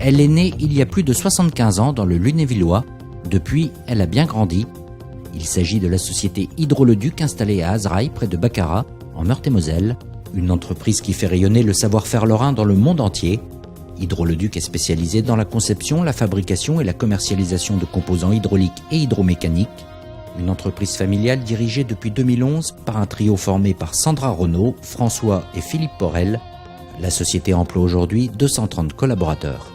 Elle est née il y a plus de 75 ans dans le Lunévillois. Depuis, elle a bien grandi. Il s'agit de la société Hydro-le-Duc installée à Azraï, près de Baccarat, en Meurthe-et-Moselle. Une entreprise qui fait rayonner le savoir-faire lorrain dans le monde entier. Hydro-le-Duc est spécialisée dans la conception, la fabrication et la commercialisation de composants hydrauliques et hydromécaniques. Une entreprise familiale dirigée depuis 2011 par un trio formé par Sandra Renaud, François et Philippe Porel. La société emploie aujourd'hui 230 collaborateurs.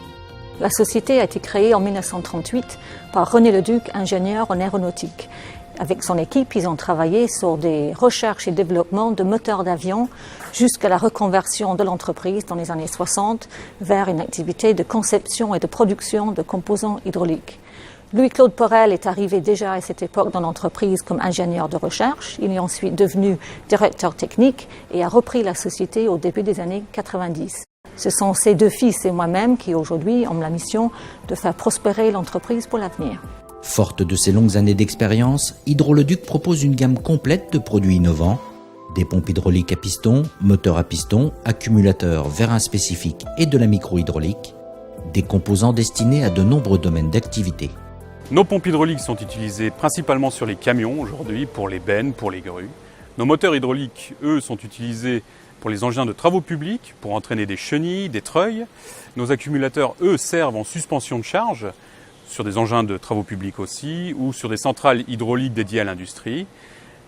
La société a été créée en 1938 par René Leduc, ingénieur en aéronautique. Avec son équipe, ils ont travaillé sur des recherches et développements de moteurs d'avion jusqu'à la reconversion de l'entreprise dans les années 60 vers une activité de conception et de production de composants hydrauliques. Louis-Claude Porel est arrivé déjà à cette époque dans l'entreprise comme ingénieur de recherche. Il est ensuite devenu directeur technique et a repris la société au début des années 90. Ce sont ses deux fils et moi-même qui aujourd'hui ont la mission de faire prospérer l'entreprise pour l'avenir. Forte de ses longues années d'expérience, Hydro-le-Duc propose une gamme complète de produits innovants. Des pompes hydrauliques à piston, moteurs à piston, accumulateurs, vérins spécifiques et de la micro-hydraulique. Des composants destinés à de nombreux domaines d'activité. Nos pompes hydrauliques sont utilisées principalement sur les camions aujourd'hui, pour les bennes, pour les grues. Nos moteurs hydrauliques, eux, sont utilisés pour les engins de travaux publics, pour entraîner des chenilles, des treuils. Nos accumulateurs, eux, servent en suspension de charge, sur des engins de travaux publics aussi, ou sur des centrales hydrauliques dédiées à l'industrie.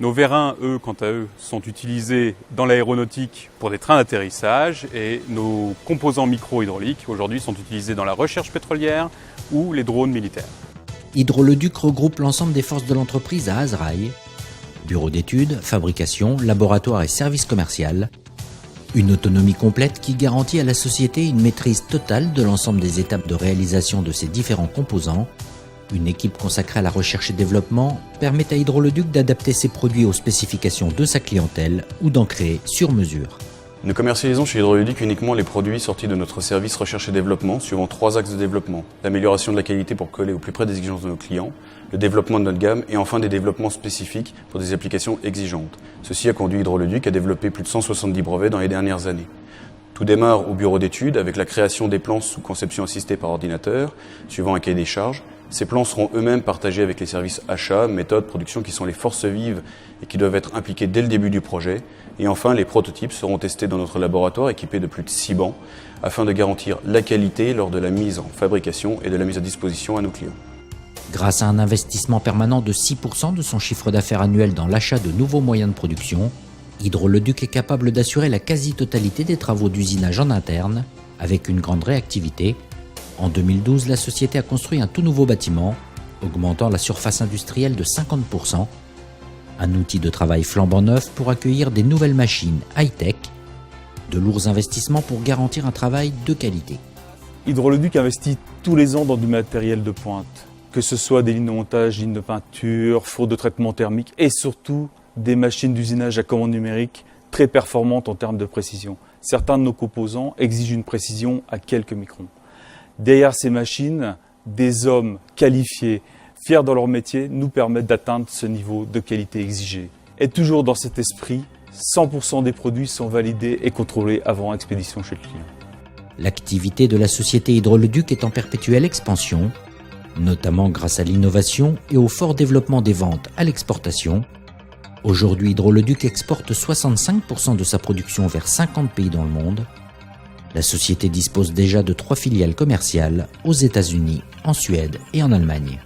Nos vérins, eux, quant à eux, sont utilisés dans l'aéronautique pour des trains d'atterrissage, et nos composants micro-hydrauliques, aujourd'hui, sont utilisés dans la recherche pétrolière ou les drones militaires. Hydro-le-Duc regroupe l'ensemble des forces de l'entreprise à Azraï. Bureau d'études, fabrication, laboratoire et service commercial. Une autonomie complète qui garantit à la société une maîtrise totale de l'ensemble des étapes de réalisation de ses différents composants. Une équipe consacrée à la recherche et développement permet à Hydro-le-Duc d'adapter ses produits aux spécifications de sa clientèle ou d'en créer sur mesure. Nous commercialisons chez Hydro-le-Duc uniquement les produits sortis de notre service recherche et développement suivant 3 axes de développement. L'amélioration de la qualité pour coller au plus près des exigences de nos clients, le développement de notre gamme et enfin des développements spécifiques pour des applications exigeantes. Ceci a conduit Hydro-le-Duc à développer plus de 170 brevets dans les dernières années. Tout démarre au bureau d'études avec la création des plans sous conception assistée par ordinateur, suivant un cahier des charges. Ces plans seront eux-mêmes partagés avec les services achats, méthodes, production qui sont les forces vives et qui doivent être impliquées dès le début du projet. Et enfin, les prototypes seront testés dans notre laboratoire équipé de plus de 6 bancs afin de garantir la qualité lors de la mise en fabrication et de la mise à disposition à nos clients. Grâce à un investissement permanent de 6% de son chiffre d'affaires annuel dans l'achat de nouveaux moyens de production, Hydro-le-Duc est capable d'assurer la quasi-totalité des travaux d'usinage en interne avec une grande réactivité. En 2012, la société a construit un tout nouveau bâtiment, augmentant la surface industrielle de 50%. Un outil de travail flambant neuf pour accueillir des nouvelles machines high-tech. De lourds investissements pour garantir un travail de qualité. Hydro-le-Duc investit tous les ans dans du matériel de pointe, que ce soit des lignes de montage, lignes de peinture, fours de traitement thermique et surtout des machines d'usinage à commande numérique très performantes en termes de précision. Certains de nos composants exigent une précision à quelques microns. Derrière ces machines, des hommes qualifiés, fiers dans leur métier, nous permettent d'atteindre ce niveau de qualité exigé. Et toujours dans cet esprit, 100% des produits sont validés et contrôlés avant expédition chez le client. L'activité de la société Hydro-le-Duc est en perpétuelle expansion, notamment grâce à l'innovation et au fort développement des ventes à l'exportation. Aujourd'hui, Hydro-le-Duc exporte 65% de sa production vers 50 pays dans le monde. La société dispose déjà de 3 filiales commerciales aux États-Unis, en Suède et en Allemagne.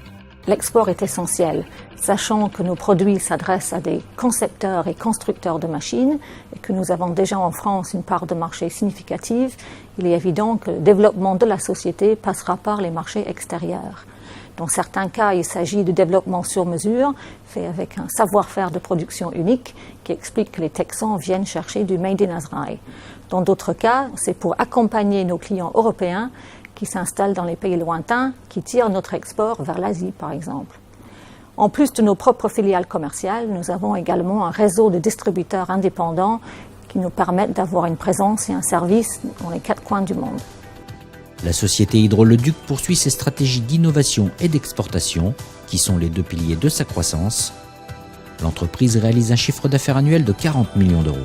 L'export est essentiel, sachant que nos produits s'adressent à des concepteurs et constructeurs de machines et que nous avons déjà en France une part de marché significative. Il est évident que le développement de la société passera par les marchés extérieurs. Dans certains cas, il s'agit de développement sur mesure, fait avec un savoir-faire de production unique qui explique que les Texans viennent chercher du Made in Azraï. Dans d'autres cas, c'est pour accompagner nos clients européens qui s'installent dans les pays lointains, qui tirent notre export vers l'Asie, par exemple. En plus de nos propres filiales commerciales, nous avons également un réseau de distributeurs indépendants qui nous permettent d'avoir une présence et un service dans les 4 coins du monde. La société Hydro-le-Duc poursuit ses stratégies d'innovation et d'exportation, qui sont les 2 piliers de sa croissance. L'entreprise réalise un chiffre d'affaires annuel de 40 millions d'euros.